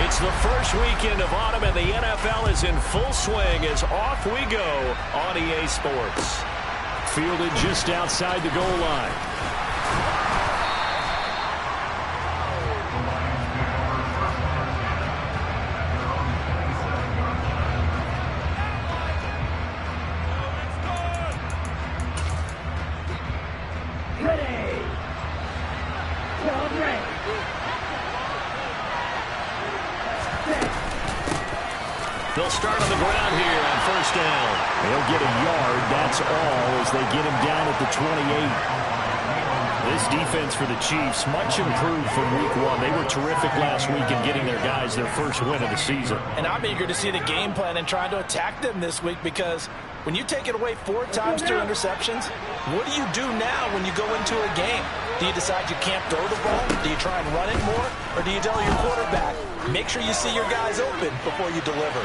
It's the first weekend of autumn, and the NFL is in full swing as off we go on EA Sports. Fielded just outside the goal line. They'll start on the ground here on first down. They'll get a yard, that's all, as they get him down at the 28. This defense for the Chiefs, much improved from week one. They were terrific last week in getting their guys their first win of the season. And I'm eager to see the game plan and trying to attack them this week, because when you take it away 4 times through interceptions, what do you do now when you go into a game? Do you decide you can't throw the ball? Do you try and run it more? Or do you tell your quarterback, make sure you see your guys open before you deliver?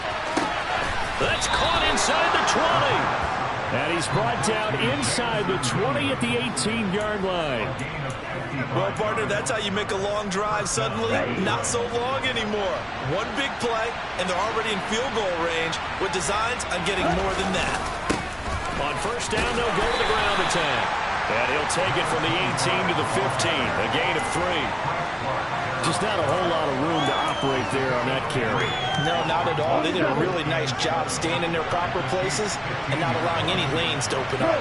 That's caught inside the 20. And he's brought down inside the 20 at the 18-yard line. Well, partner, that's how you make a long drive suddenly not so long anymore. One big play, and they're already in field goal range with designs on getting more than that. On first down, they'll go to the ground attack. And he'll take it from the 18 to the 15, a gain of 3. Just not a whole lot of room to operate there on that carry. No, not at all. They did a really nice job staying in their proper places and not allowing any lanes to open up.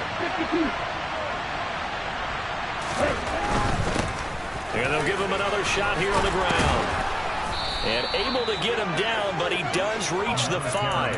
And they'll give him another shot here on the ground. And able to get him down, but he does reach the 5.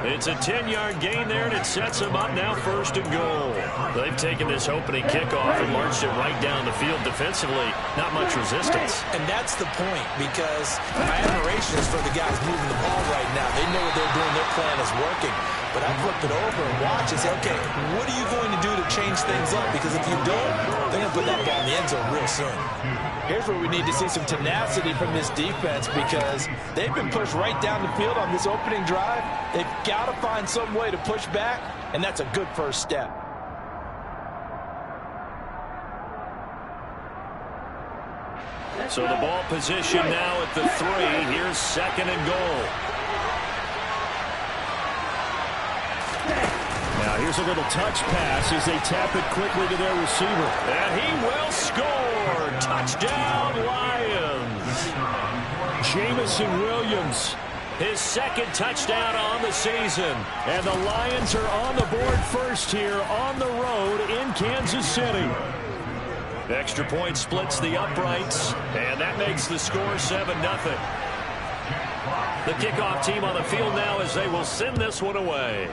It's a 10-yard gain there, and it sets him up now first and goal. They've taken this opening kickoff and marched it right down the field defensively. Not much resistance. And that's the point, because my admiration is for the guys moving the ball right now. They know what they're doing. Their plan is working. But I flip it over and watch and say, okay, what are you going to do to change things up? Because if you don't, they're going to put that ball in the end zone real soon. Here's where we need to see some tenacity from this defense, because they've been pushed right down the field on this opening drive. They've got to find some way to push back, and that's a good first step. So the ball position now at the 3. Here's second and goal. Now here's a little touch pass as they tap it quickly to their receiver. And he will score. Touchdown, Lions. Jamison Williams, his second touchdown on the season. And the Lions are on the board first here on the road in Kansas City. The extra point splits the uprights, and that makes the score 7-0. The kickoff team on the field now as they will send this one away.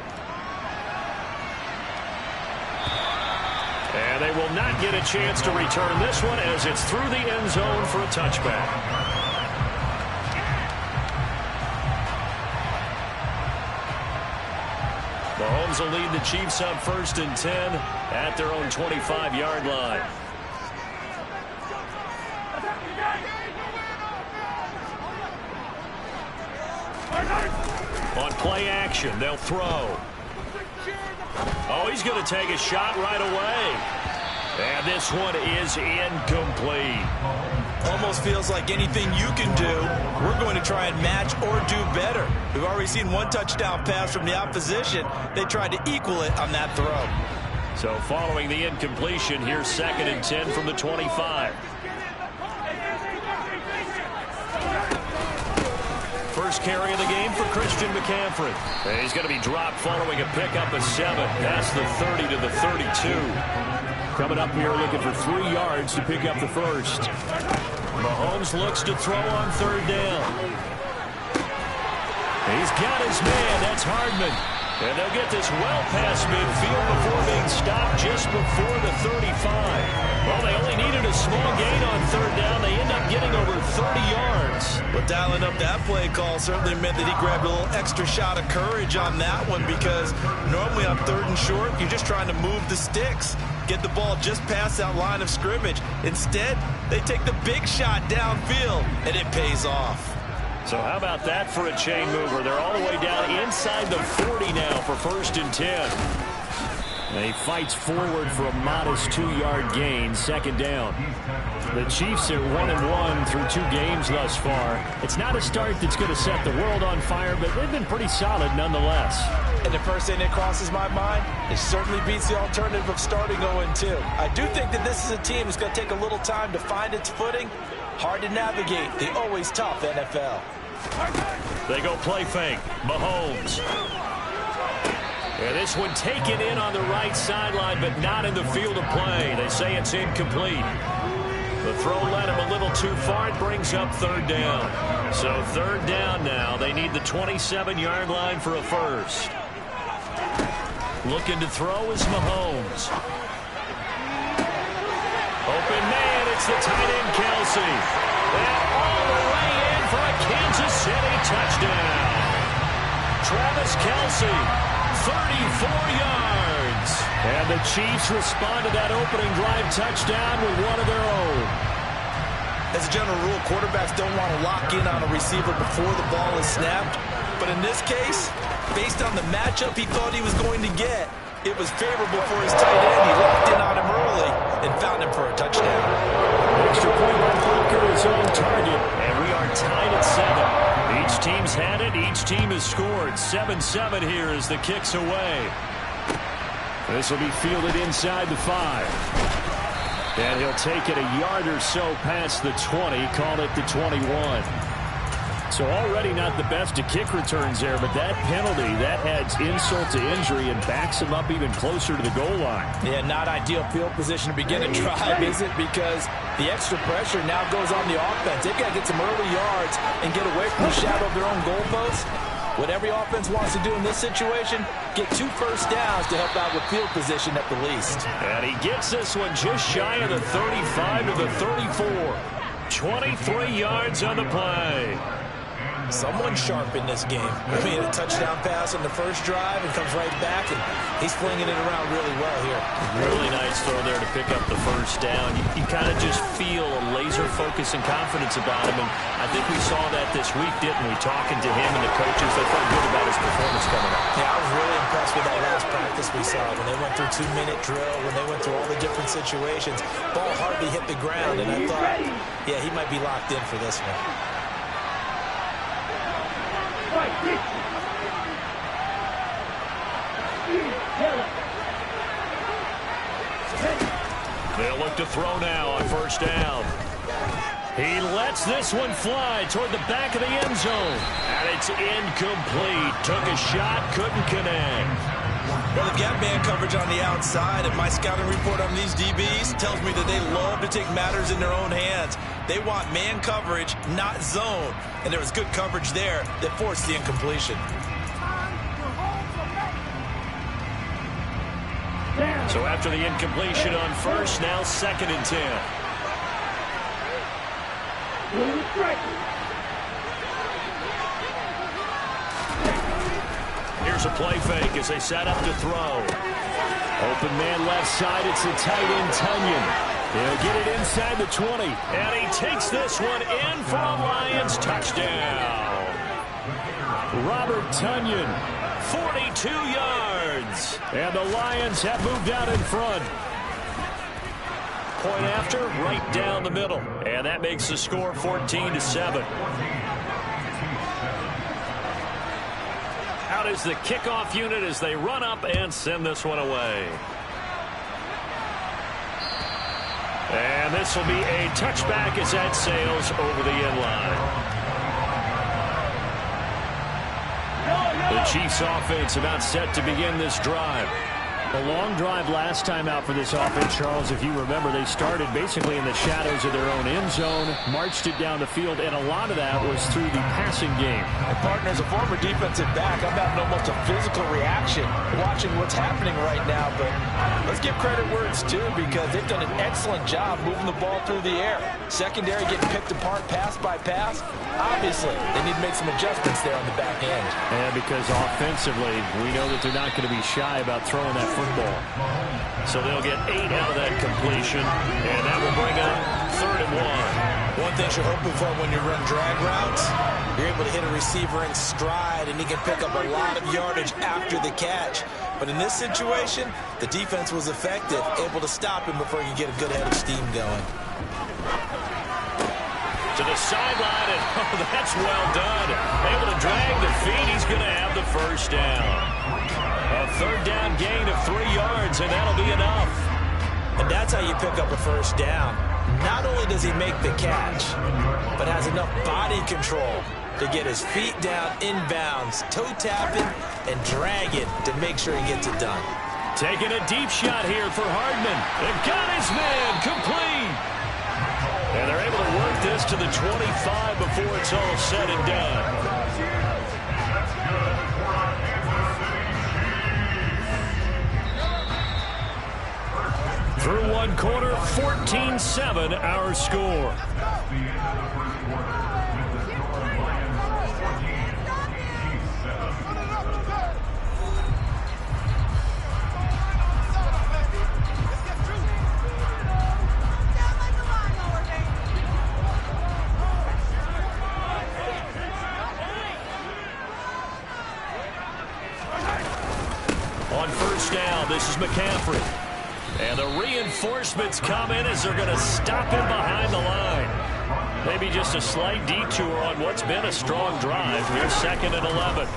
And they will not get a chance to return this one as it's through the end zone for a touchback. Mahomes will lead the Chiefs up first and 10 at their own 25-yard line. On play action, they'll throw. Oh, he's going to take a shot right away. And this one is incomplete. Almost feels like anything you can do, we're going to try and match or do better. We've already seen one touchdown pass from the opposition. They tried to equal it on that throw. So following the incompletion, here's second and 10 from the 25. First carry of the game for Christian McCaffrey. And he's going to be dropped following a pickup of 7 past the 30 to the 32. Coming up here looking for 3 yards to pick up the first. Mahomes looks to throw on third down. He's got his man. That's Hardman. And they'll get this well past midfield before being stopped just before the 35. Well, they only needed a small gain on third down. They end up getting over 30 yards. But dialing up that play call certainly meant that he grabbed a little extra shot of courage on that one, because normally on third and short, you're just trying to move the sticks, get the ball just past that line of scrimmage. Instead, they take the big shot downfield, and it pays off. So how about that for a chain mover? They're all the way down inside the 40 now for first and 10. And he fights forward for a modest 2-yard gain, second down. The Chiefs are 1-1 through 2 games thus far. It's not a start that's going to set the world on fire, but they've been pretty solid nonetheless. And the first thing that crosses my mind, it certainly beats the alternative of starting 0-2. I do think that this is a team that's going to take a little time to find its footing. Hard to navigate the always tough NFL. They go play fake. Mahomes. And this one taken in on the right sideline, but not in the field of play. They say it's incomplete. The throw led him a little too far. It brings up third down. So third down now. They need the 27-yard line for a first. Looking to throw is Mahomes. Open man, it's the tight end Kelce. And all the way in for a Kansas City touchdown. Travis Kelce, 34 yards. And the Chiefs respond to that opening drive touchdown with one of their own. As a general rule, quarterbacks don't want to lock in on a receiver before the ball is snapped. But in this case, based on the matchup he thought he was going to get, it was favorable for his tight end. He locked in on him early and found him for a touchdown. Extra point by Butker is on target, and we are tied at 7. Each team's had it. Each team has scored. 7-7 here as the kick's away. This will be fielded inside the 5. And he'll take it a yard or so past the 20, call it the 21. So already not the best of kick returns there, but that penalty, that adds insult to injury and backs him up even closer to the goal line. Yeah, not ideal field position to begin a drive, is it? Because the extra pressure now goes on the offense. They've got to get some early yards and get away from the shadow of their own goalpost. What every offense wants to do in this situation, get 2 first downs to help out with field position at the least. And he gets this one just shy of the 35 to the 34. 23 yards on the play. Someone sharp in this game. I mean, a touchdown pass on the first drive and comes right back, and he's flinging it around really well here. Really nice throw there to pick up the first down. You kind of just feel a laser focus and confidence about him, and I think we saw that this week, didn't we? Talking to him and the coaches, they felt good about his performance coming up. Yeah, I was really impressed with that last practice we saw when they went through 2-minute drill, when they went through all the different situations. Ball hardly hit the ground, and I thought, yeah, he might be locked in for this one. They'll look to throw now on first down. He lets this one fly toward the back of the end zone. And it's incomplete. Took a shot, couldn't connect. Well, they've got man coverage on the outside, and my scouting report on these DBs tells me that they love to take matters in their own hands. They want man coverage, not zone. And there was good coverage there that forced the incompletion. So after the incompletion on first, now 2nd and 10. Here's a play fake as they set up to throw. Open man left side, it's the tight end Tonyan. He'll get it inside the 20. And he takes this one in for a Lions touchdown. Robert Tonyan, 42 yards. And the Lions have moved out in front. Point after, right down the middle. And that makes the score 14-7. Out is the kickoff unit as they run up and send this one away. And this will be a touchback as that sails over the end line. The Chiefs offense about set to begin this drive. A long drive last time out for this offense, Charles. If you remember, they started basically in the shadows of their own end zone, marched it down the field, and a lot of that was through the passing game. And partner, as a former defensive back, I'm having almost a physical reaction watching what's happening right now. But let's give credit where it's due, because they've done an excellent job moving the ball through the air. Secondary getting picked apart pass by pass. Obviously, they need to make some adjustments there on the back end. And because offensively, we know that they're not going to be shy about throwing that football. So they'll get 8 out of that completion, and that will bring up 3rd and 1. One thing you're hoping for when you run drag routes, you're able to hit a receiver in stride, and he can pick up a lot of yardage after the catch. But in this situation, the defense was effective, able to stop him before he could get a good head of steam going. To the sideline, and oh, that's well done. Able to drag the feet. He's going to have the first down. A third down gain of 3 yards, and that'll be enough. And that's how you pick up a first down. Not only does he make the catch, but has enough body control to get his feet down inbounds, toe tapping, and dragging to make sure he gets it done. Taking a deep shot here for Hardman. They've got his man complete. And they're able to work this to the 25 before it's all said and done. Through one quarter, 14-7 our score. On first down, this is McCaffrey. And the reinforcements come in as they're going to stop him behind the line. Maybe just a slight detour on what's been a strong drive. Here's 2nd and 11.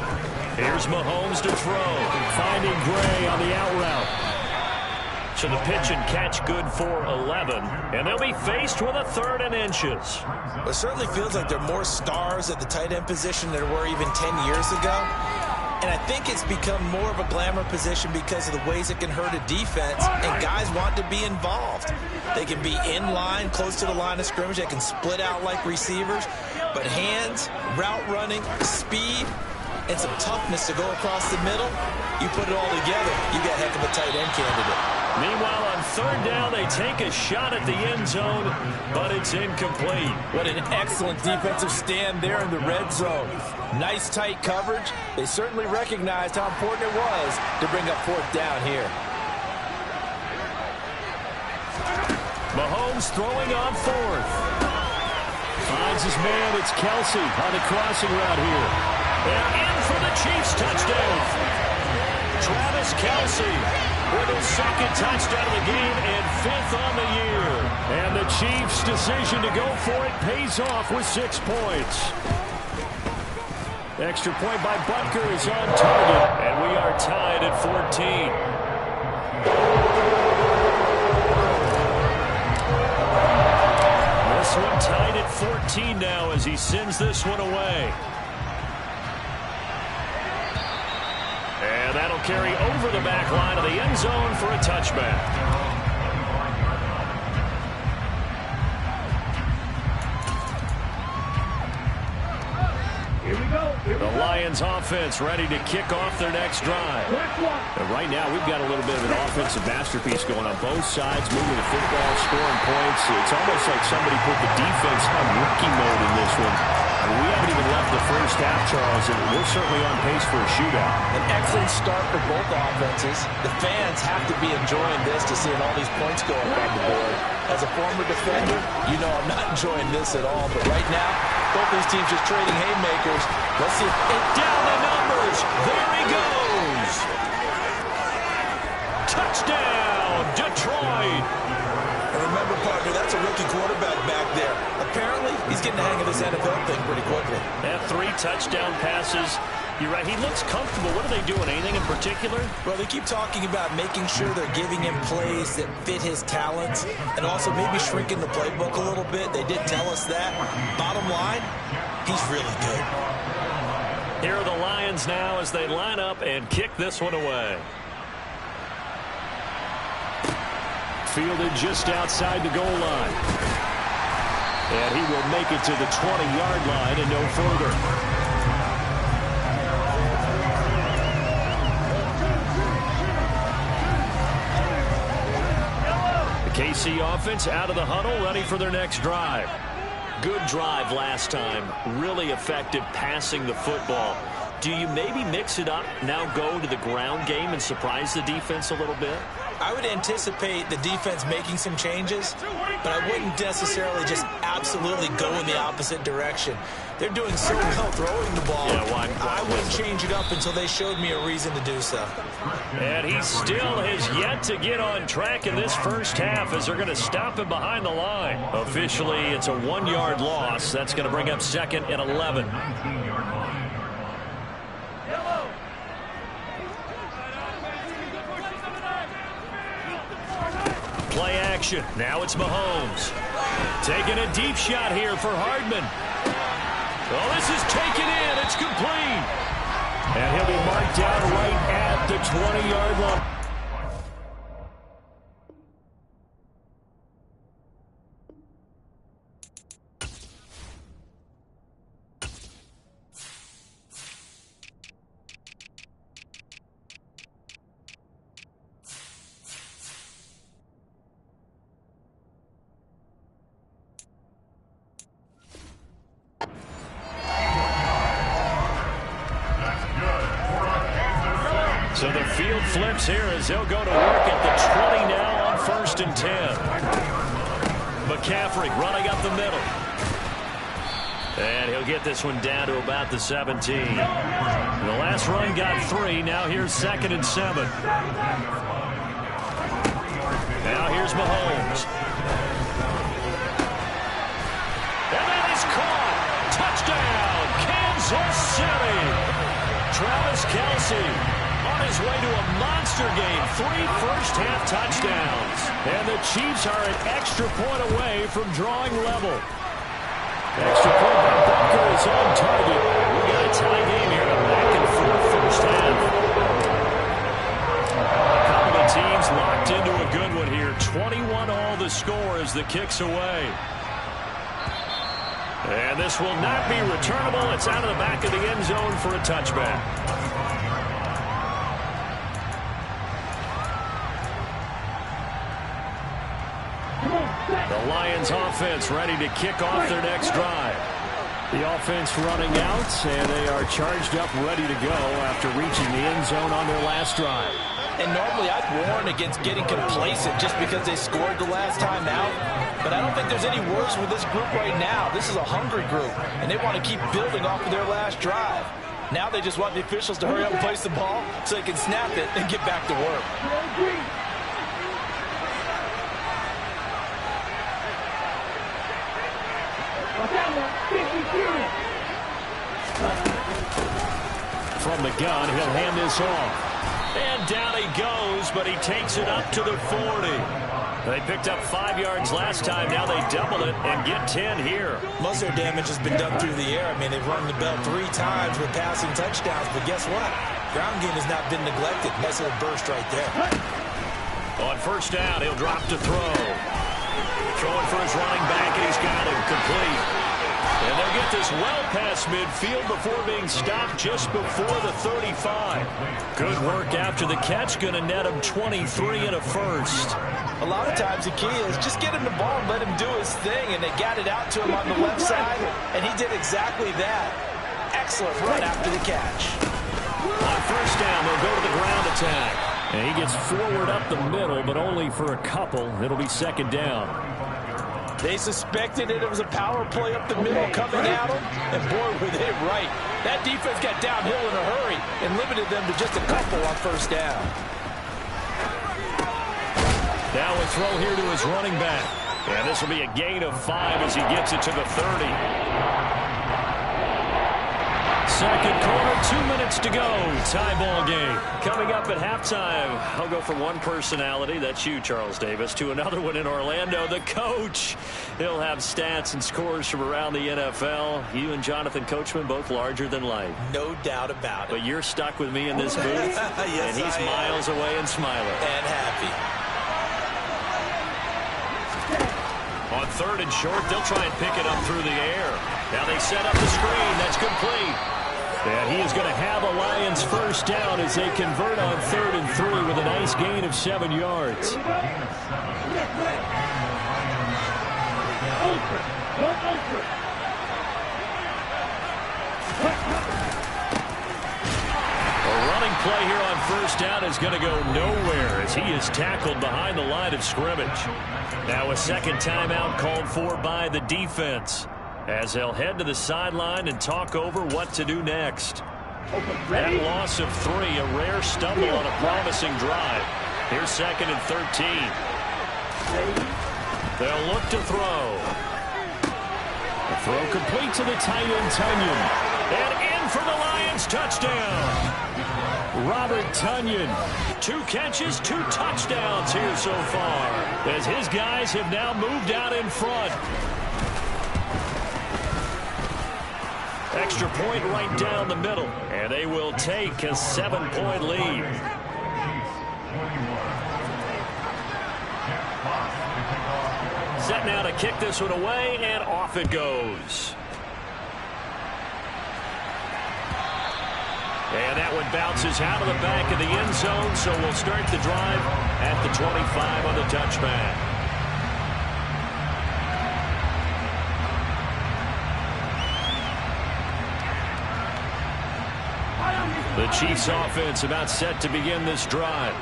Here's Mahomes to throw. Finding Gray on the out route. So the pitch and catch good for 11. And they'll be faced with a 3rd and inches. It certainly feels like there are more stars at the tight end position than there were even 10 years ago. And I think it's become more of a glamour position because of the ways it can hurt a defense, and guys want to be involved. They can be in line, close to the line of scrimmage. They can split out like receivers. But hands, route running, speed, and some toughness to go across the middle, you put it all together, you got a heck of a tight end candidate. Meanwhile, on 3rd down, they take a shot at the end zone, but it's incomplete. What an excellent defensive stand there in the red zone. Nice tight coverage. They certainly recognized how important it was to bring up 4th down here. Mahomes throwing on 4th. Finds his man. It's Kelsey on the crossing route here. And in for the Chiefs touchdown. Travis Kelsey with his 2nd touchdown of the game and 5th on the year. And the Chiefs' decision to go for it pays off with 6 points. Extra point by Butker is on target, and we are tied at 14. This one tied at 14 now as he sends this one away. And that'll carry over the back line of the end zone for a touchback. The Lions offense ready to kick off their next drive. And right now we've got a little bit of an offensive masterpiece going on both sides, moving the football, scoring points. It's almost like somebody put the defense on rookie mode in this one. I mean, we haven't even left the first half, Charles, and we're certainly on pace for a shootout. An excellent start for both offenses. The fans have to be enjoying this to seeing all these points going on the board. As a former defender, you know I'm not enjoying this at all. But right now, both these teams just trading haymakers. Let's see. Down the numbers. There he goes. Touchdown, Detroit. And remember, partner, that's a rookie quarterback back there. Apparently, he's getting the hang of this NFL thing pretty quickly. They have 3 touchdown passes. You're right. He looks comfortable. What are they doing? Anything in particular? Well, they keep talking about making sure they're giving him plays that fit his talents and also maybe shrinking the playbook a little bit. They did tell us that. Bottom line, he's really good. Here are the Lions now as they line up and kick this one away. Fielded just outside the goal line. And he will make it to the 20-yard line and no further. KC offense out of the huddle, ready for their next drive. Good drive last time. Really effective passing the football. Do you maybe mix it up, now go to the ground game and surprise the defense a little bit? I would anticipate the defense making some changes, but I wouldn't necessarily just absolutely go in the opposite direction. They're doing so well throwing the ball. Yeah, I wouldn't change it up until they showed me a reason to do so. And he still has yet to get on track in this first half as they're going to stop him behind the line. Officially, it's a 1-yard loss. That's going to bring up 2nd and 11. Play action. Now it's Mahomes. Taking a deep shot here for Hardman. Oh, this is taken in. It's complete. And he'll be marked down right at the 20-yard line. So the field flips here as they'll go to work at the 20 now on 1st and 10. McCaffrey running up the middle. And he'll get this one down to about the 17. The last run got 3. Now here's 2nd and 7. Now here's Mahomes. And that is caught. Touchdown, Kansas City. Travis Kelce on his way to a monster game. 3 first-half touchdowns. And the Chiefs are an extra point away from drawing level. Extra point by Butker is on target. We got a tie game here, a back-and-forth first half. A couple of teams locked into a good one here. 21 all the score as the kick's away. And this will not be returnable. It's out of the back of the end zone for a touchback. The Lions offense ready to kick off their next drive. The offense running out, and they are charged up, ready to go after reaching the end zone on their last drive. And normally I'd warn against getting complacent just because they scored the last time out. But I don't think there's any worse with this group right now. This is a hungry group, and they want to keep building off of their last drive. Now they just want the officials to hurry up and place the ball so they can snap it and get back to work. From the gun, he'll hand this off. And down he goes, but he takes it up to the 40. They picked up 5 yards last time. Now they double it and get 10 here. Most of their damage has been done through the air. I mean, they've rung the bell 3 times with passing touchdowns. But guess what? Ground game has not been neglected. Nice little burst right there. On first down, he'll drop to throw. Throwing for his running back, and he's got him complete. And they'll get this well past midfield before being stopped just before the 35. Good work after the catch. Going to net him 23 and a first. A lot of times the key is just get him the ball and let him do his thing. And they got it out to him on the left side, and he did exactly that. Excellent run after the catch. On first down, they'll go to the ground attack. And he gets forward up the middle, but only for a couple. It'll be 2nd down. They suspected it was a power play up the middle coming at them, and boy, were they right. That defense got downhill in a hurry and limited them to just a couple on first down. Now a throw here to his running back. And this will be a gain of 5 as he gets it to the 30. Second quarter, 2 minutes to go. Tie ball game. Coming up at halftime, I'll go from one personality, that's you, Charles Davis, to another one in Orlando, the coach. He'll have stats and scores from around the NFL. You and Jonathan Coachman, both larger than life. No doubt about it. But you're stuck with me in this booth, yes, and he's miles away and smiling. And happy. On 3rd and short, they'll try and pick it up through the air. Now they set up the screen. That's complete. And he is going to have a Lions first down as they convert on 3rd and 3 with a nice gain of 7 yards. A running play here on 1st first down is going to go nowhere as he is tackled behind the line of scrimmage. Now a second timeout called for by the defense as they'll head to the sideline and talk over what to do next. That loss of 3, a rare stumble on a promising drive. Here's 2nd and 13. They'll look to throw. The throw complete to the tight end, Tonyan. And in for the Lions, touchdown. Robert Tonyan, 2 catches, 2 touchdowns here so far, as his guys have now moved out in front. Extra point right down the middle, and they will take a 7-point lead. Set now to kick this one away, and off it goes. And that one bounces out of the back of the end zone, so we'll start the drive at the 25 on the touchback. The Chiefs offense about set to begin this drive.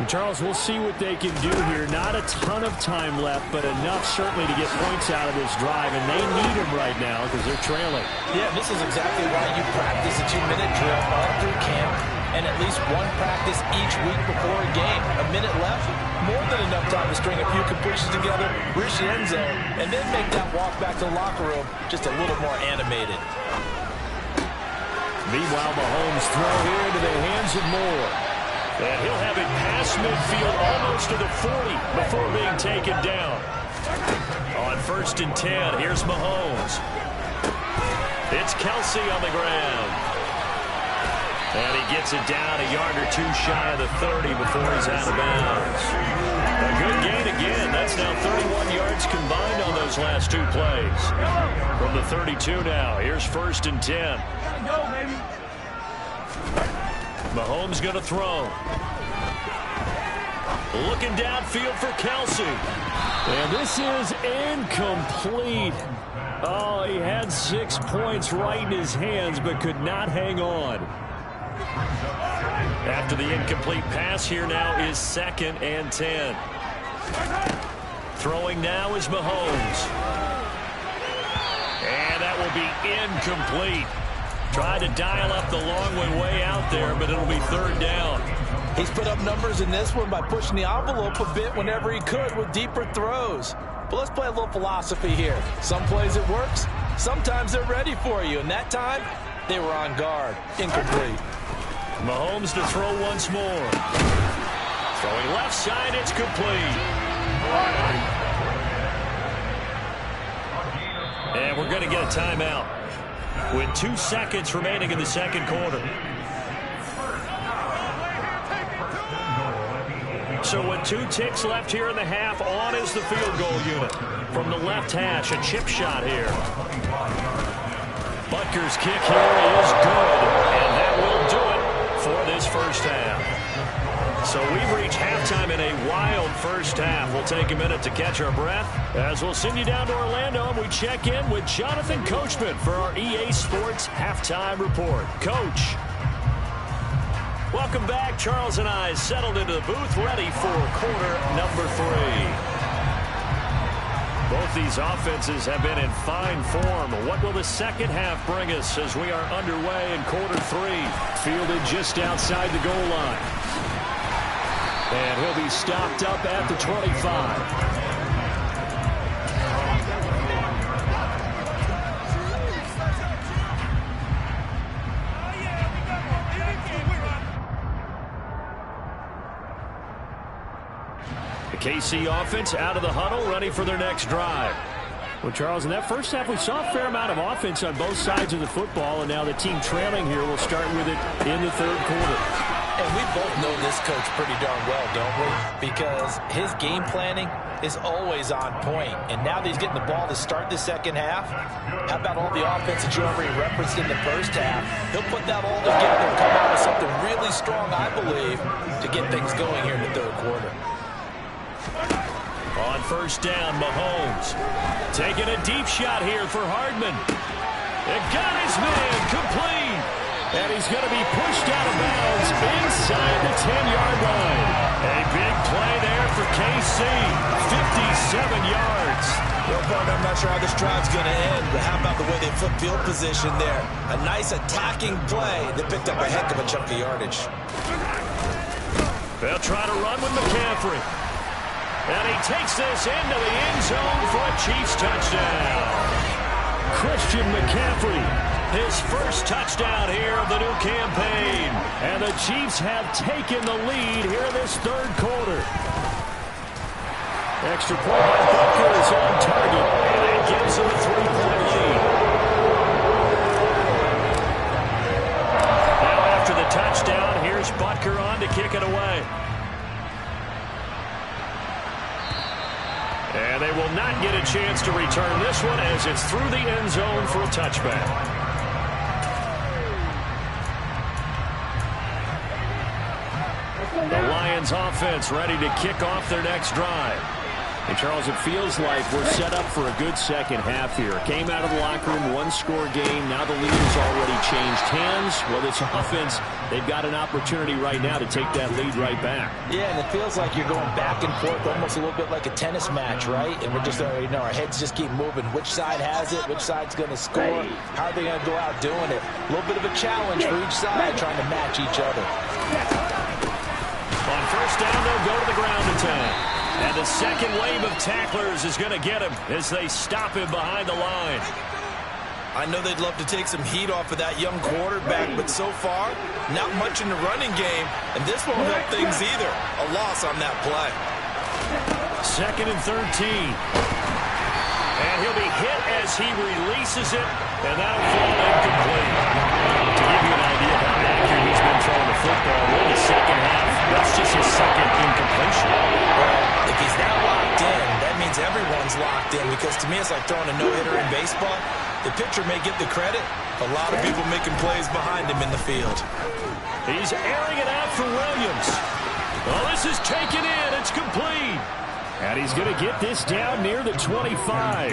Charles, we'll see what they can do here. Not a ton of time left, but enough certainly to get points out of this drive, and they need them right now because they're trailing. Yeah, this is exactly why you practice a 2-minute drill all through camp and at least one practice each week before a game. A minute left, more than enough time to string a few completions together, reach the end zone, and then make that walk back to the locker room just a little more animated. Meanwhile, Mahomes throw here into the hands of Moore. And he'll have it past midfield almost to the 40 before being taken down. On 1st and 10, here's Mahomes. It's Kelsey on the ground. And he gets it down a yard or 2 shy of the 30 before he's out of bounds. A good gain again. That's now 31 yards combined on those last 2 plays. From the 32 now, here's 1st and 10. Mahomes going to throw. Looking downfield for Kelsey. And this is incomplete. Oh, he had 6 points right in his hands, but could not hang on. After the incomplete pass, here now is 2nd and 10. Throwing now is Mahomes. And that will be incomplete. Tried to dial up the long one way out there, but it'll be 3rd down. He's put up numbers in this one by pushing the envelope a bit whenever he could with deeper throws. But let's play a little philosophy here. Some plays it works, sometimes they're ready for you, and that time they were on guard. Incomplete. Mahomes to throw once more. Throwing left side, it's complete. And we're going to get a timeout with 2 seconds remaining in the 2nd quarter. So with 2 ticks left here in the half, on is the field goal unit. From the left hash, a chip shot here. Butker's kick here is good, and that will do it for this first half. So we've reached halftime in a wild first half. We'll take a minute to catch our breath as we'll send you down to Orlando and we check in with Jonathan Coachman for our EA Sports Halftime Report. Coach. Welcome back. Charles and I settled into the booth, ready for quarter number 3. Both these offenses have been in fine form. What will the second half bring us as we are underway in quarter 3? Fielded just outside the goal line. And he'll be stopped up at the 25. KC offense out of the huddle, ready for their next drive. Well, Charles, in that first half, we saw a fair amount of offense on both sides of the football, and now the team trailing here will start with it in the 3rd quarter. And we both know this coach pretty darn well, don't we? Because his game planning is always on point. And now that he's getting the ball to start the second half, how about all the offense that you already referenced in the first half? He'll put that all together and come out with something really strong, I believe, to get things going here in the 3rd quarter. On first down, Mahomes taking a deep shot here for Hardman. It got his man complete. And he's going to be pushed out of bounds inside the 10-yard line. A big play there for KC. 57 yards. Well, partner, I'm not sure how this drive's going to end, but how about the way they flip field position there? A nice attacking play that picked up a heck of a chunk of yardage. They'll try to run with McCaffrey. And he takes this into the end zone for a Chiefs touchdown. Christian McCaffrey, his first touchdown here of the new campaign. And the Chiefs have taken the lead here in this third quarter. Extra point by Butker is on target, and it gives them a 3-point lead. Now after the touchdown, here's Butker on to kick it away. And they will not get a chance to return this one as it's through the end zone for a touchback. The Lions offense ready to kick off their next drive. And, Charles, it feels like we're set up for a good second half here. Came out of the locker room, one-score game. Now the lead has already changed hands. Well, this offense, they've got an opportunity right now to take that lead right back. Yeah, and it feels like you're going back and forth, almost a little bit like a tennis match, right? And we're just already know our heads just keep moving. Which side has it? Which side's going to score? How are they going to go out doing it? A little bit of a challenge for each side, trying to match each other. On first down, they'll go to the ground attack. And the second wave of tacklers is going to get him as they stop him behind the line. I know they'd love to take some heat off of that young quarterback, but so far, not much in the running game, and this won't help things either. A loss on that play. Second and 13. And he'll be hit as he releases it, and that'll fall incomplete. To give you an idea of how accurate he's been throwing the football in the second half, that's just his second incompletion. Well, if he's not locked in, that means everyone's locked in, because to me it's like throwing a no-hitter in baseball. The pitcher may get the credit. A lot of people making plays behind him in the field. He's airing it out for Williams. Well, this is taken in. It's complete. And he's going to get this down near the 25.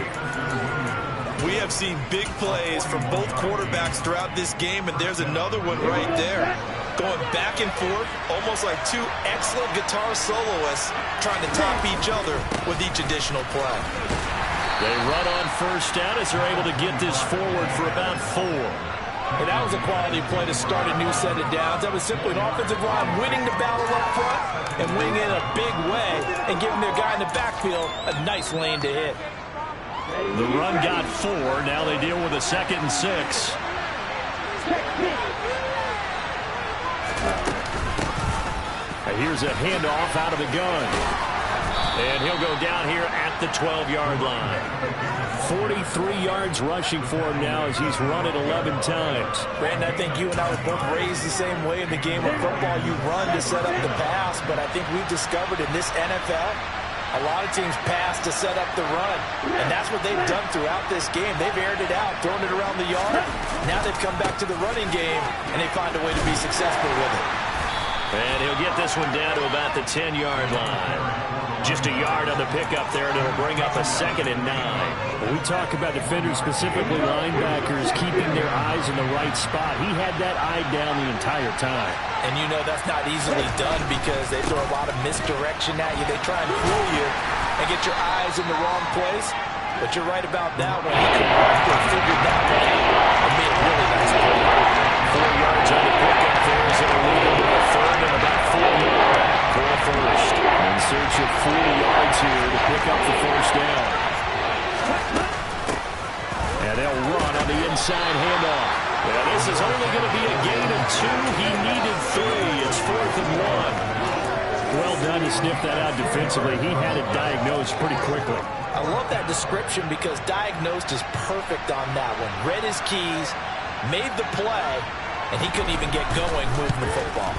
We have seen big plays from both quarterbacks throughout this game, and there's another one right there. Going back and forth, almost like two excellent guitar soloists trying to top each other with each additional play. They run on first down as they're able to get this forward for about 4. And that was a quality play to start a new set of downs. That was simply an offensive line winning the battle up front and winning in a big way and giving their guy in the backfield a nice lane to hit. The run got 4. Now they deal with a 2nd and 6. Here's a handoff out of the gun. And he'll go down here at the 12-yard line. 43 yards rushing for him now as he's run it 11 times. Brandon, I think you and I were both raised the same way in the game of football. You run to set up the pass, but I think we've discovered in this NFL, a lot of teams pass to set up the run. And that's what they've done throughout this game. They've aired it out, thrown it around the yard. Now they've come back to the running game, and they find a way to be successful with it. And he'll get this one down to about the 10-yard line. Just a yard on the pickup there, and it'll bring up a 2nd and 9. When we talk about defenders, specifically linebackers, keeping their eyes in the right spot, he had that eye down the entire time. And you know that's not easily done because they throw a lot of misdirection at you. They try and fool you and get your eyes in the wrong place. But you're right about that one. He correctly figured that one out and made a really nice play. 4 yards on the pickup there as it'll lead into the 3rd and about 4 more for a first. In search of 40 yards here to pick up the first down. And they'll run on the inside handoff. Well, this is only going to be a gain of 2. He needed 3. It's 4th and 1. Well done to sniff that out defensively. He had it diagnosed pretty quickly. I love that description because diagnosed is perfect on that one. Read his keys, made the play, and he couldn't even get going moving the football.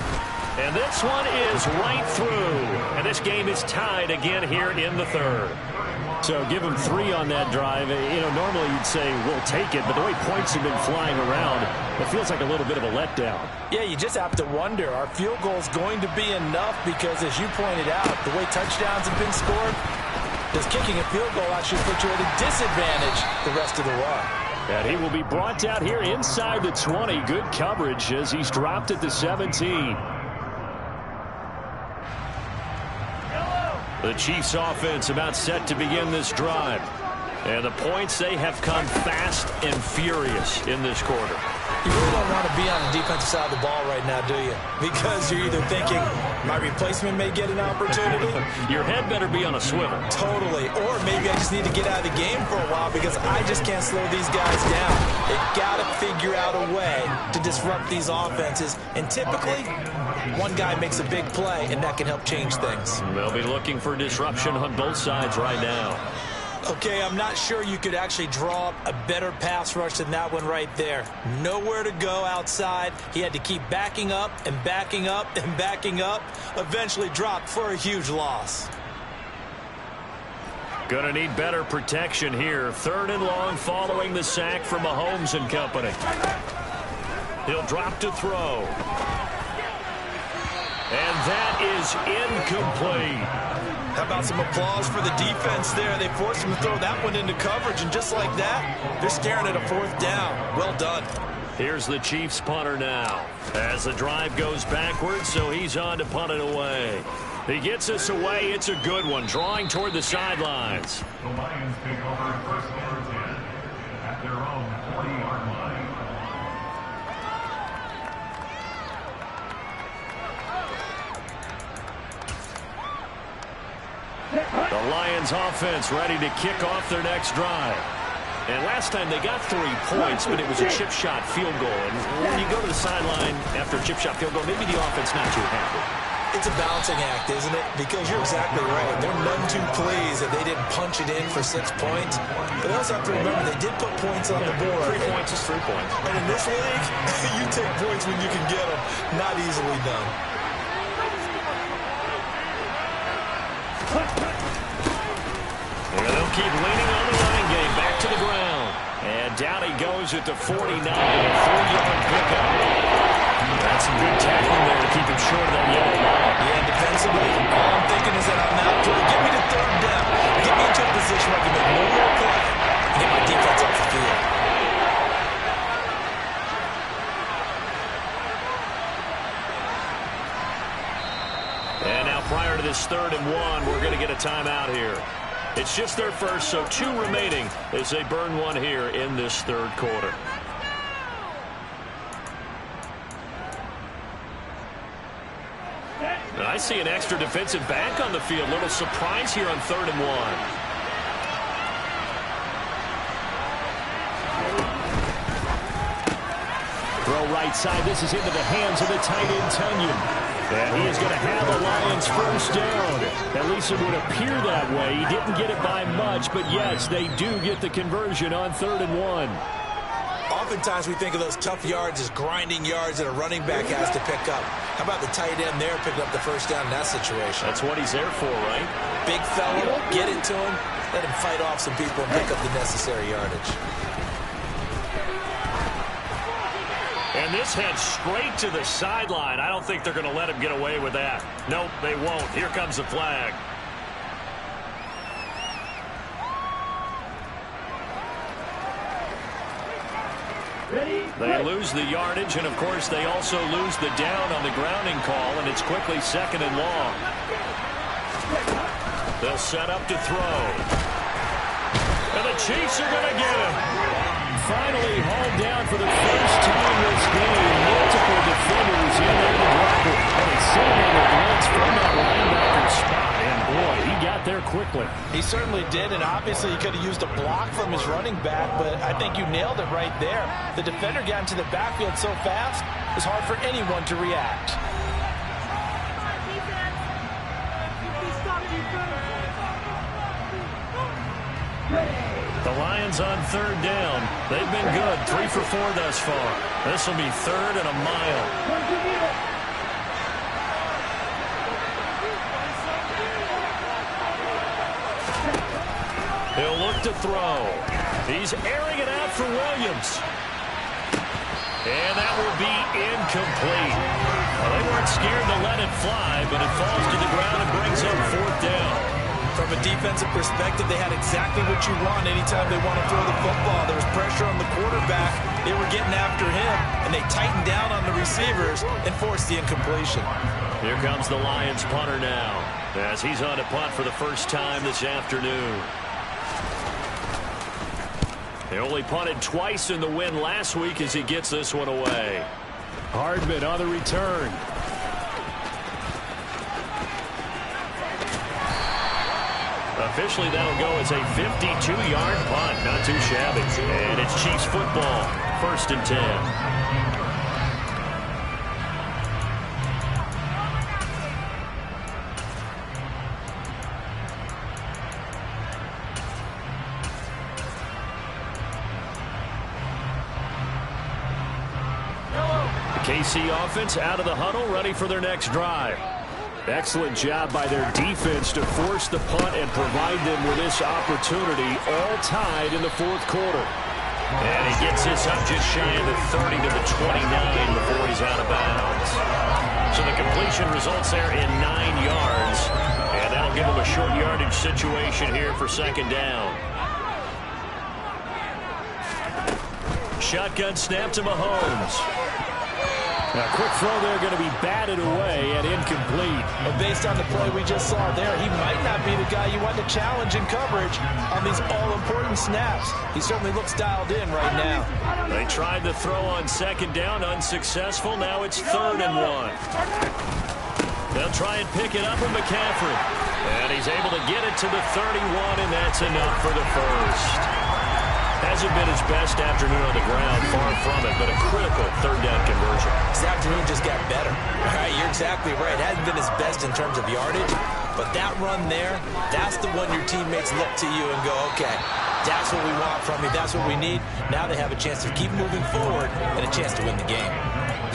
And this one is right through. And this game is tied again here in the 3rd. So give him 3 on that drive. You know, normally you'd say we'll take it, but the way points have been flying around, it feels like a little bit of a letdown. Yeah, you just have to wonder, are field goals going to be enough? Because as you pointed out, the way touchdowns have been scored, does kicking a field goal actually put you at a disadvantage the rest of the run? And he will be brought down here inside the 20. Good coverage as he's dropped at the 17. The Chiefs offense about set to begin this drive. And the points, they have come fast and furious in this quarter. You really don't want to be on the defensive side of the ball right now, do you? Because you're either thinking, my replacement may get an opportunity. Your head better be on a swivel. Totally. Or maybe I just need to get out of the game for a while because I just can't slow these guys down. They've got to figure out a way to disrupt these offenses. And typically, one guy makes a big play, and that can help change things. They'll be looking for disruption on both sides right now. Okay, I'm not sure you could actually draw up a better pass rush than that one right there. Nowhere to go outside. He had to keep backing up and backing up and backing up. Eventually dropped for a huge loss. Gonna need better protection here. 3rd and long following the sack from Mahomes and company. He'll drop to throw. And that is incomplete. How about some applause for the defense there? They forced him to throw that one into coverage, and just like that, they're staring at a 4th down. Well done. Here's the Chiefs punter now. As the drive goes backwards, so he's on to punt it away. He gets us away. It's a good one, drawing toward the sidelines. The Lions take over 1st and 10 at their own 40-yard line. The Lions offense ready to kick off their next drive. And last time they got 3 points, but it was a chip shot field goal. And when you go to the sideline after a chip shot field goal, maybe the offense not too happy. It's a balancing act, isn't it? Because you're exactly right. They're none too pleased that they didn't punch it in for 6 points. But they also have to remember they did put points on the board. 3 points is 3 points. And in this league, you take points when you can get them. Not easily done. They'll keep leaning on the running game. Back to the ground. And down he goes at the 49. 4-yard pickup. That's some good tackling there to keep him short of that yellow line. Yeah, defensively, all I'm thinking is that on that play, get me to 3rd down. Get me into a position where I can make one more play and get my defense off the field. And now prior to this 3rd and 1, we're going to get a timeout here. It's just their first, so 2 remaining as they burn one here in this 3rd quarter. And I see an extra defensive back on the field. Little surprise here on 3rd and 1. Throw right side. This is into the hands of the tight end, Tunyon. And he is going to have the Lions first down. At least it would appear that way. He didn't get it by much, but yes, they do get the conversion on 3rd and 1. Oftentimes we think of those tough yards as grinding yards that a running back has to pick up. How about the tight end there picking up the first down in that situation? That's what he's there for, right? Big fella, get it to him, let him fight off some people and pick up the necessary yardage. And this heads straight to the sideline. I don't think they're going to let him get away with that. Nope, they won't. Here comes the flag. They lose the yardage, and of course they also lose the down on the grounding call, and it's quickly 2nd and long. They'll set up to throw. And the Chiefs are going to get him. Finally hauled down for the first time this game. Multiple defenders in there to drop it. And it's sitting on the blitz from that linebacker spot. And boy, he got there quickly. He certainly did, and obviously he could have used a block from his running back, but I think you nailed it right there. The defender got into the backfield so fast, it's hard for anyone to react. The Lions on 3rd down. They've been good. 3 for 4 thus far. This will be 3rd and a mile. He'll look to throw. He's airing it out for Williams. And that will be incomplete. Well, they weren't scared to let it fly, but it falls to the ground and brings up 4th down. From From a defensive perspective, they had exactly what you want anytime they want to throw the football. There was pressure on the quarterback. They were getting after him, and they tightened down on the receivers and forced the incompletion. Here comes the Lions punter now, as he's on to punt for the first time this afternoon. They only punted twice in the win last week as he gets this one away. Hardman on the return. Officially, that'll go as a 52-yard punt. Not too shabby. And it's Chiefs football. 1st and 10. KC offense out of the huddle, ready for their next drive. Excellent job by their defense to force the punt and provide them with this opportunity, all tied in the 4th quarter. And he gets this up just shy of the 30 to the 29 before he's out of bounds. So the completion results there in 9 yards. And that'll give him a short yardage situation here for 2nd down. Shotgun snap to Mahomes. A quick throw there going to be batted away and incomplete. But based on the play we just saw there, he might not be the guy you want to challenge in coverage on these all-important snaps. He certainly looks dialed in right now. They tried the throw on 2nd down, unsuccessful. Now it's 3rd and 1. They'll try and pick it up with McCaffrey. And he's able to get it to the 31, and that's enough for the first. Hasn't been his best afternoon on the ground, far from it, but a critical 3rd down conversion. This afternoon just got better. All right, you're exactly right. It hasn't been his best in terms of yardage, but that run there, that's the one your teammates look to you and go, okay, that's what we want from you, that's what we need. Now they have a chance to keep moving forward and a chance to win the game.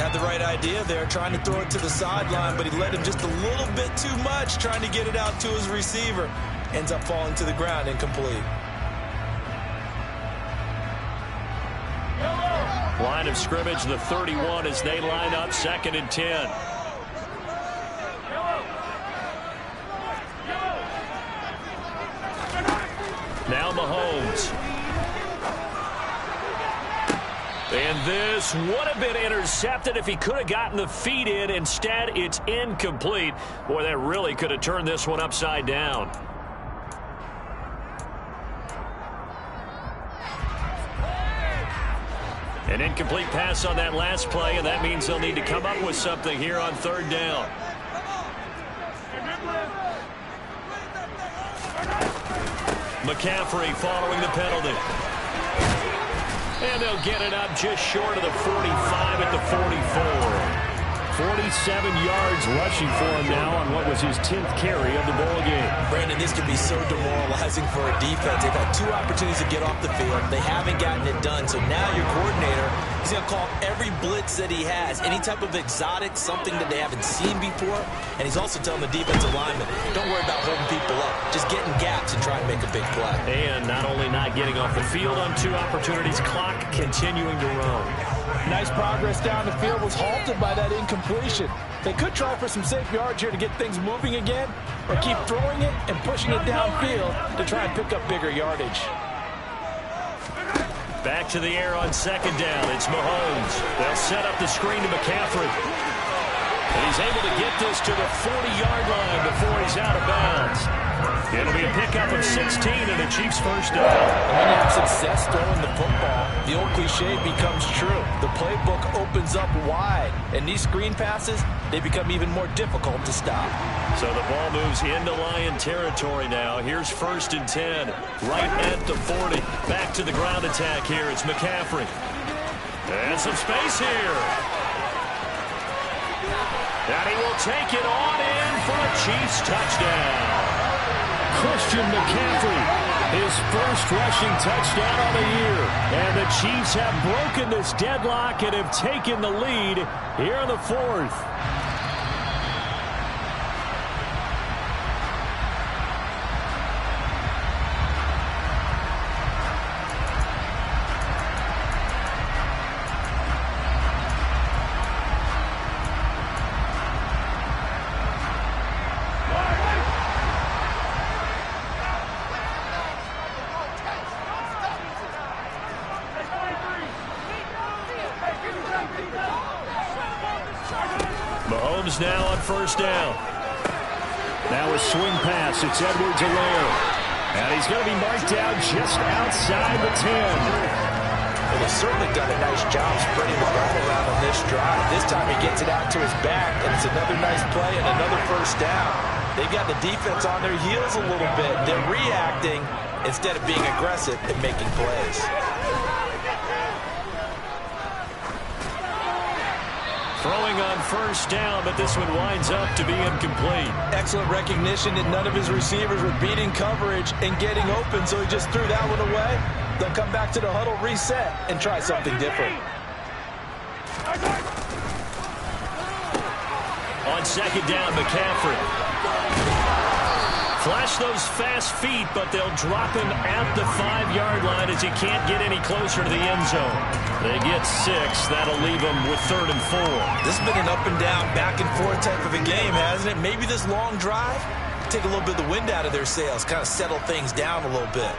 Had the right idea there, trying to throw it to the sideline, but he led him just a little bit too much, trying to get it out to his receiver. Ends up falling to the ground, incomplete. Line of scrimmage, the 31, as they line up 2nd and 10. Now Mahomes. And this would have been intercepted if he could have gotten the feet in. Instead, it's incomplete. Boy, that really could have turned this one upside down. An incomplete pass on that last play, and that means they'll need to come up with something here on 3rd down. McCaffrey following the penalty. And they'll get it up just short of the 45 at the 44. 47 yards rushing for him now on what was his 10th carry of the ball game. Brandon, this could be so demoralizing for a defense. They've had 2 opportunities to get off the field. They haven't gotten it done. So now your coordinator is going to call every blitz that he has, any type of exotic, something that they haven't seen before. And he's also telling the defensive lineman, don't worry about holding people up. Just get in gaps and try and make a big play. And not only not getting off the field on 2 opportunities, clock continuing to run. Nice progress down the field was halted by that incompletion. They could try for some safe yards here to get things moving again, or keep throwing it and pushing it downfield to try and pick up bigger yardage. Back to the air on 2nd down. It's Mahomes. They'll set up the screen to McCaffrey. And he's able to get this to the 40-yard line before he's out of bounds. It'll be a pickup of 16 and the Chiefs' first down. When you have success throwing the football, the old cliche becomes true. The playbook opens up wide, and these screen passes, they become even more difficult to stop. So the ball moves into Lion territory now. Here's 1st and 10, right at the 40. Back to the ground attack here. It's McCaffrey. And some space here. And he will take it on in for a Chiefs touchdown. Christian McCaffrey, his first rushing touchdown on the year. And the Chiefs have broken this deadlock and have taken the lead here in the 4th. Mahomes now on first down. Now a swing pass. It's Edwards-Helaire. And he's going to be marked down just outside the 10. Well, they've certainly done a nice job spreading the ball around on this drive. This time he gets it out to his back, and it's another nice play and another first down. They've got the defense on their heels a little bit. They're reacting instead of being aggressive and making plays. Throwing on first down, but this one winds up to be incomplete. Excellent recognition that none of his receivers were beating coverage and getting open, so he just threw that one away. They'll come back to the huddle, reset, and try something different. On second down, McCaffrey. Flash those fast feet, but they'll drop him at the 5-yard line as he can't get any closer to the end zone. They get 6. That'll leave them with 3rd and 4. This has been an up and down, back and forth type of a game, hasn't it? Maybe this long drive, take a little bit of the wind out of their sails, kind of settle things down a little bit.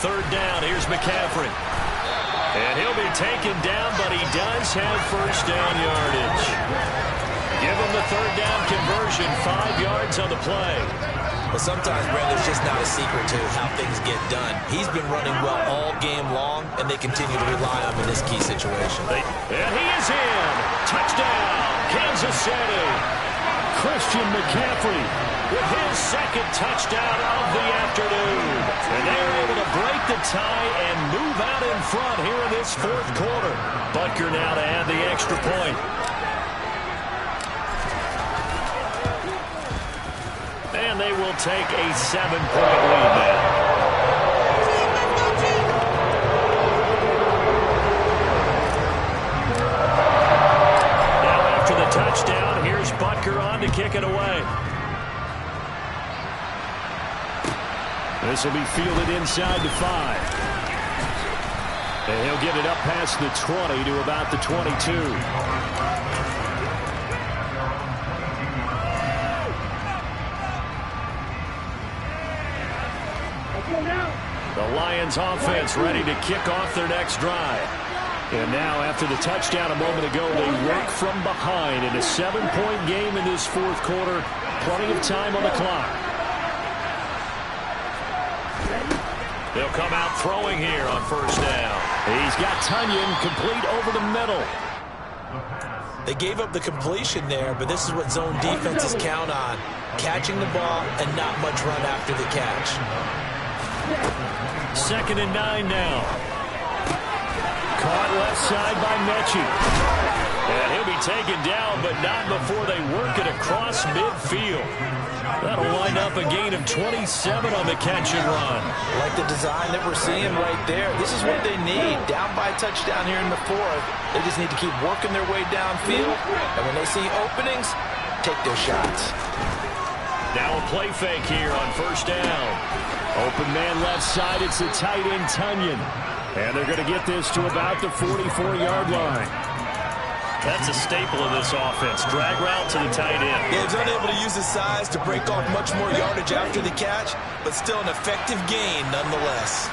3rd down, here's McCaffrey. And he'll be taken down, but he does have first down yardage. Give him the 3rd down conversion, 5 yards on the play. Well, sometimes, Brandon, there's just not a secret to how things get done. He's been running well all game long, and they continue to rely on him in this key situation. And he is in. Touchdown, Kansas City. Christian McCaffrey With his 2nd touchdown of the afternoon. And they're able to break the tie and move out in front here in this 4th quarter. Butker now to add the extra point. And they will take a 7-point lead now. Now after the touchdown, here's Butker on to kick it away. This will be fielded inside the 5. And he'll get it up past the 20 to about the 22. The Lions offense ready to kick off their next drive. And now after the touchdown a moment ago, they work from behind in a 7-point game in this 4th quarter. Plenty of time on the clock. They'll come out throwing here on first down. He's got Tonyan complete over the middle. They gave up the completion there, but this is what zone defenses count on. Catching the ball and not much run after the catch. 2nd and 9 now. Caught left side by Mechie. And he'll be taken down, but not before they work it across midfield. That'll wind up a gain of 27 on the catch and run. Like the design that we're seeing right there. This is what they need. Down by a touchdown here in the 4th. They just need to keep working their way downfield. And when they see openings, take their shots. Now a play fake here on first down. Open man left side. It's the tight end Tonyan. And they're going to get this to about the 44-yard line. That's a staple of this offense. Drag route to the tight end. Yeah, he's unable to use his size to break off much more yardage after the catch, but still an effective gain nonetheless.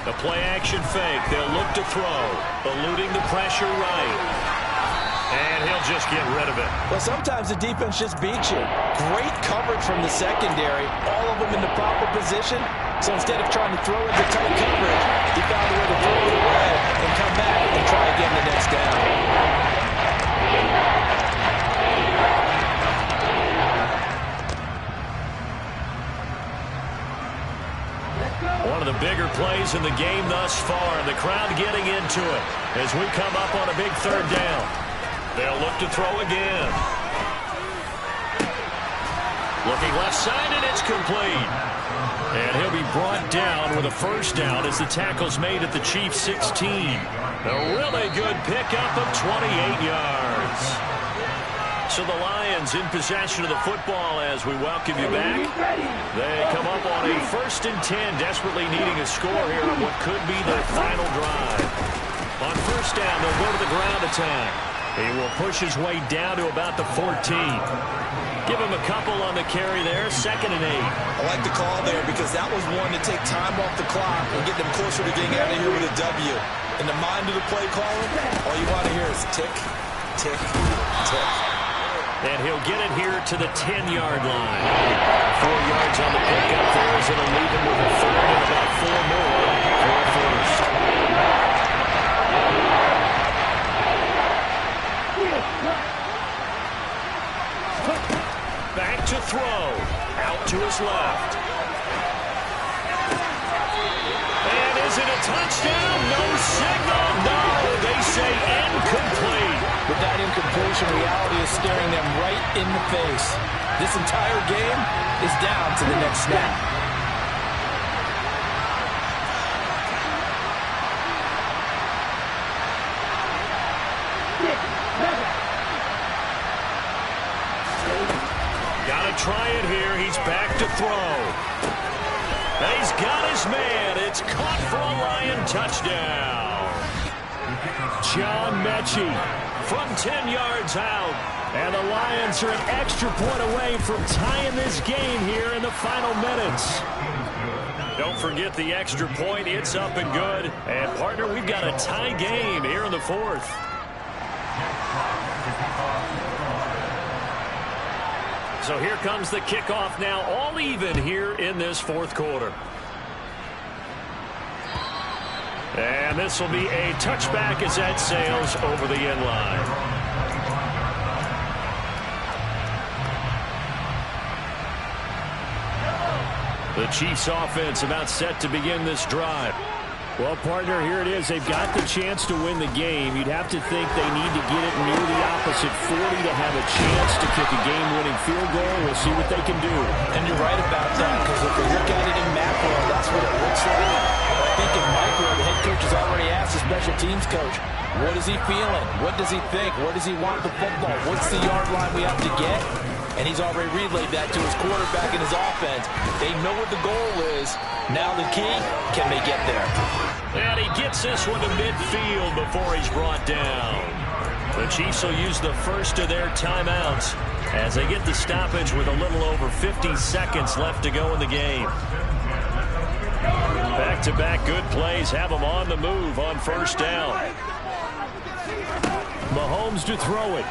The play action fake. They'll look to throw. Eluding the pressure right. And he'll just get rid of it. Well, sometimes the defense just beats you. Great coverage from the secondary. All of them in the proper position. So instead of trying to throw into tight coverage, he found a way to throw it away and come back and try again the next down. One of the bigger plays in the game thus far. And the crowd getting into it as we come up on a big 3rd down. They'll look to throw again. Looking left side, and it's complete. And he'll be brought down with a first down as the tackle's made at the Chiefs' 16. A really good pickup of 28 yards. So the Lions in possession of the football as we welcome you back. They come up on a 1st and 10, desperately needing a score here on what could be their final drive. On first down, they'll go to the ground attack. He will push his way down to about the 14. Give him a couple on the carry there, 2nd and 8. I like the call there because that was one to take time off the clock and get them closer to getting out of here with a W. In the mind of the play caller, all you want to hear is tick, tick, tick. And he'll get it here to the 10-yard line. 4 yards on the pickup there as it'll leave him with a 3rd and about 4 more for a first. Back to throw. Out to his left. And is it a touchdown? No signal. No, they say incomplete. But that incompletion reality is staring them right in the face. This entire game is down to the next snap. Try it here. He's back to throw. And he's got his man. It's caught for a Lion touchdown. John Mechie from 10 yards out. And the Lions are an extra point away from tying this game here in the final minutes. Don't forget the extra point. It's up and good. And, partner, we've got a tie game here in the 4th. So here comes the kickoff now, all even here in this 4th quarter. And this will be a touchback as that sails over the end line. The Chiefs offense about set to begin this drive. Well, partner, here it is. They've got the chance to win the game. You'd have to think they need to get it near the opposite 40 to have a chance to kick a game-winning field goal. We'll see what they can do. And you're right about that, because if we look at it in macro, that's what it looks like. I think in micro, the head coach has already asked the special teams coach, what is he feeling? What does he think? Where does he want the football? What's the yard line we have to get? And he's already relayed that to his quarterback and his offense. They know what the goal is. Now the key, can they get there? And he gets this one to midfield before he's brought down. The Chiefs will use the first of their timeouts as they get the stoppage with a little over 50 seconds left to go in the game. Back-to-back good plays have them on the move on 1st down. Mahomes to throw it.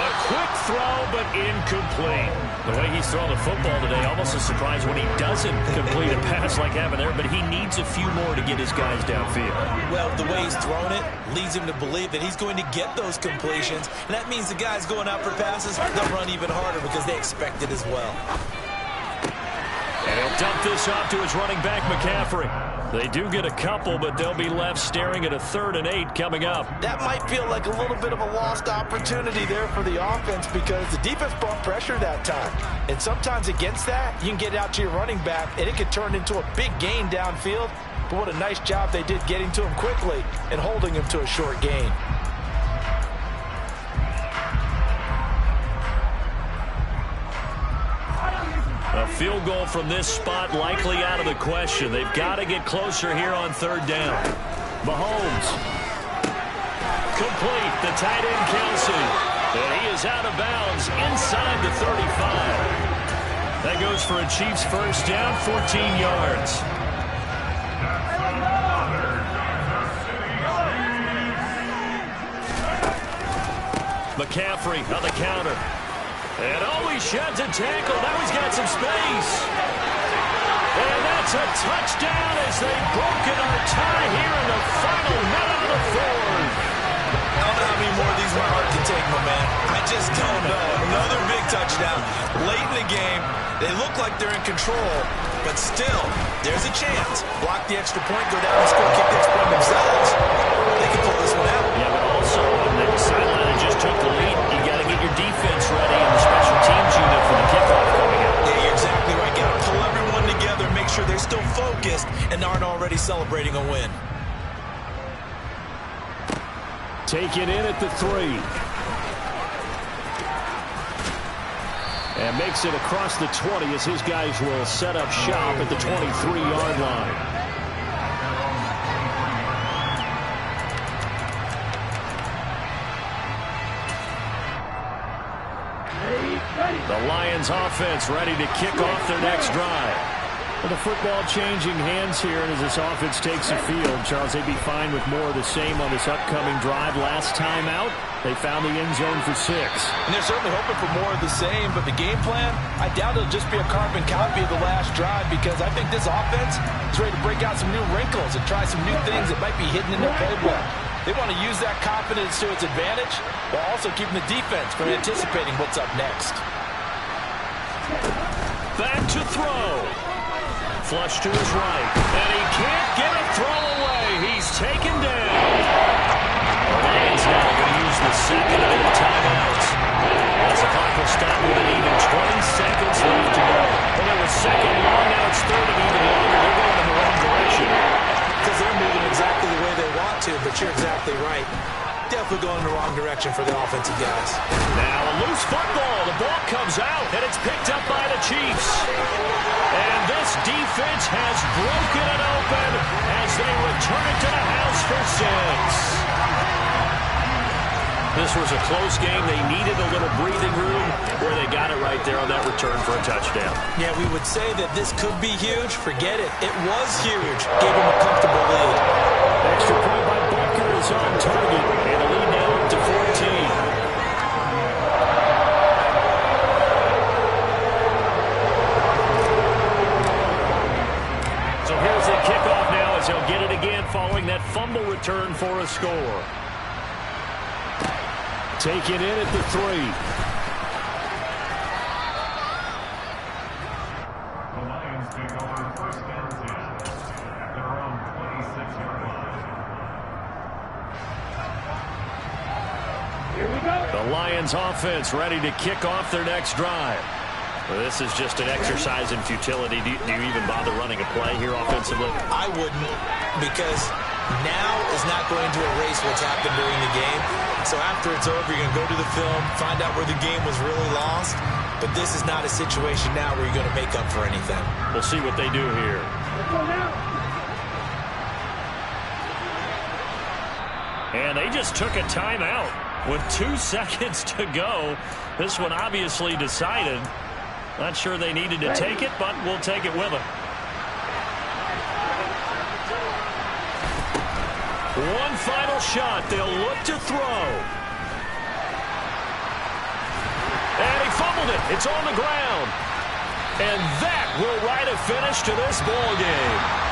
A quick throw, but incomplete. The way he's thrown the football today, almost a surprise when he doesn't complete a pass like happened there, but he needs a few more to get his guys downfield. Well, the way he's thrown it leads him to believe that he's going to get those completions, and that means the guys going out for passes, they'll run even harder because they expect it as well. And he'll dump this off to his running back, McCaffrey. They do get a couple, but they'll be left staring at a 3rd and 8 coming up. That might feel like a little bit of a lost opportunity there for the offense because the defense brought pressure that time. And sometimes against that, you can get out to your running back, and it could turn into a big gain downfield. But what a nice job they did getting to him quickly and holding him to a short gain. A field goal from this spot likely out of the question. They've got to get closer here on 3rd down. Mahomes. Complete. The tight end, Kelsey. And he is out of bounds inside the 35. That goes for a Chiefs 1st down, 14 yards. McCaffrey on the counter. And he sheds a tackle. Now he's got some space. And that's a touchdown as they've broken our tie here in the final minute of the 4th. I don't know how many more of these my heart can take, my man. I just don't know. Another big touchdown late in the game. They look like they're in control, but still, there's a chance. Block the extra point, go down and score, kick the extra point themselves. They can pull this one out. Yeah, but also on the sideline that just took the lead, you got to get your defense ready and the special teams unit for the kickoff coming out. Yeah, you're exactly right. Got to pull everyone together, make sure they're still focused and aren't already celebrating a win. Take it in at the 3. And makes it across the 20 as his guys will set up shop at the 23-yard line. The Lions offense ready to kick off their next drive. Well, the football changing hands here, and as this offense takes the field, Charles, they'd be fine with more of the same on this upcoming drive. Last time out, they found the end zone for 6. And they're certainly hoping for more of the same, but the game plan, I doubt it'll just be a carbon copy of the last drive, because I think this offense is ready to break out some new wrinkles and try some new things that might be hidden in their playbook. They want to use that confidence to its advantage, while also keeping the defense from anticipating what's up next. Back to throw. Flush to his right. And he can't get a throw away. He's taken down. The Lions now going to use the second of their timeouts. As the clock will stop with an even 20 seconds left to go. Well, there was second long, now it's third and even longer. They're going in the wrong direction. Because they're moving exactly the way they want to, but you're exactly right. Definitely going in the wrong direction for the offensive guys. Now a loose football. The ball comes out, and it's picked up by the Chiefs. And this defense has broken it open as they return it to the house for 6. This was a close game. They needed a little breathing room where they got it right there on that return for a touchdown. Yeah, we would say that this could be huge. Forget it. It was huge. Gave them a comfortable lead. Extra point by Butker is on target, and the lead now up to 14. So here's the kickoff now as he'll get it again following that fumble return for a score. Taken in at the 3. The Lions take over first and 10 at their own 26-yard line. The Lions offense ready to kick off their next drive. Well, this is just an exercise in futility. Do you even bother running a play here offensively? I wouldn't, because now is not going to erase what's happened during the game. So after it's over, you're going to go to the film, find out where the game was really lost. But this is not a situation now where you're going to make up for anything. We'll see what they do here. And they just took a timeout with 2 seconds to go. This one obviously decided. Not sure they needed to take it, but we'll take it with them. One final shot. They'll look to throw. And he fumbled it. It's on the ground. And that will write a finish to this ball game.